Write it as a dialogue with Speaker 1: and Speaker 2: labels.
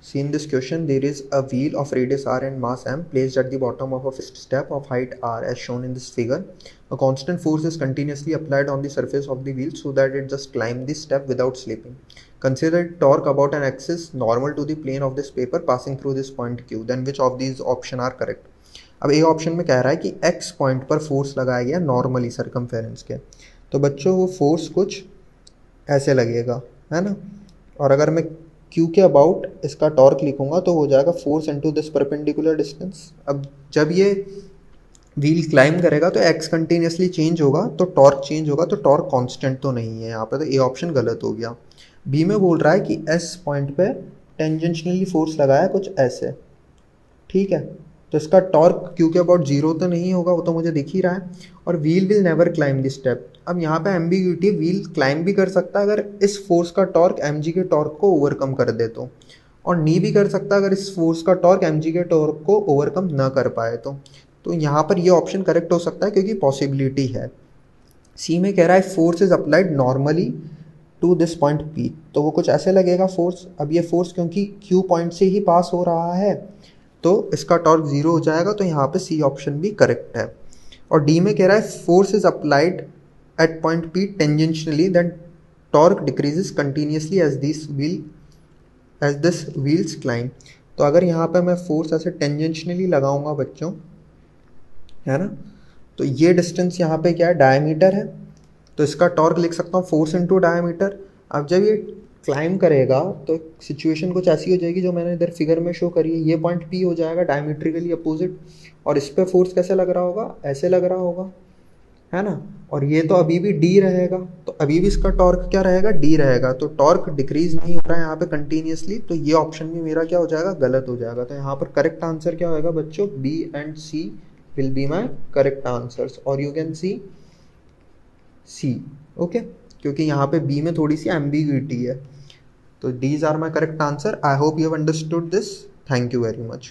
Speaker 1: See in this question, there is a wheel of radius r and mass m placed at the bottom of a fixed step of height r as shown in this figure. A constant force is continuously applied on the surface of the wheel so that it just climbs the step without slipping. Consider torque about an axis normal to the plane of this paper passing through this point q. Then which of these option are correct? अब A option में कह रहा है कि x point पर force लगाया गया normally circumference के, तो बच्चों वो फोर्स कुछ ऐसे लगेगा, है ना। और अगर मैं q के अबाउट इसका टॉर्क लिखूंगा तो हो जाएगा force into this perpendicular distance. अब जब ये व्हील क्लाइम करेगा तो x कंटिन्यूसली चेंज होगा तो टॉर्क चेंज होगा, तो टॉर्क कांस्टेंट तो नहीं है यहाँ पे, तो ए ऑप्शन गलत हो गया। बी में बोल रहा है कि s पॉइंट पे टेंजेंशियली फोर्स लगाया कुछ ऐसे, ठीक है, तो इसका टॉर्क q के अबाउट जीरो तो नहीं होगा, वो तो मुझे दिख ही रहा है। और wheel will never climb this step. अब यहाँ पे एम्बिग्यूटी, व्हील क्लाइम भी कर सकता है अगर इस फोर्स का टॉर्क mg के टॉर्क को ओवरकम कर दे तो, और नी भी कर सकता है अगर इस फोर्स का टॉर्क mg के टॉर्क को ओवरकम ना कर पाए तो यहाँ पर ये ऑप्शन करेक्ट हो सकता है क्योंकि पॉसिबिलिटी है। सी में कह रहा है force is applied normally to this point P, तो वो कुछ ऐसे लगेगा फोर्स। अब ये फोर्स क्योंकि Q पॉइंट से ही पास हो रहा है तो इसका टॉर्क जीरो हो जाएगा, तो यहाँ पे सी ऑप्शन भी करेक्ट है। और डी में कह रहा है force is applied at point P tangentially then torque decreases continuously as this wheels climb. तो अगर यहाँ पे मैं फोर्स ऐसे टेंजेंशियली लगाऊंगा बच्चों, है ना, तो ये डिस्टेंस यहाँ पे क्या है, डायमीटर है, तो इसका टॉर्क लिख सकता हूँ फोर्स इनटू डायमीटर। अब जब ये क्लाइम करेगा तो सिचुएशन कुछ ऐसी हो जाएगी जो मैंने इधर फिगर में शो करी है, ये पॉइंट P हो जाएगा डायमीट्रिकली अपोजिट, और इस पे फोर्स कैसे लग रहा होगा, ऐसे लग रहा होगा, है ना। और ये तो अभी भी D रहेगा, तो अभी भी इसका टॉर्क क्या रहेगा, D रहेगा, तो टॉर्क डिक्रीज नहीं हो रहा है यहाँ पे कंटिन्यूसली, तो ये ऑप्शन भी मेरा क्या हो जाएगा, गलत हो जाएगा। तो यहाँ पर करेक्ट आंसर क्या होगा बच्चों, B and C will be my correct answers, और you can see C, okay, क्योंकि यहाँ पे B में थोड़ी सी एम्बिग्यूटी है। तो these are my correct answer. I hope you have understood this. Thank you very much.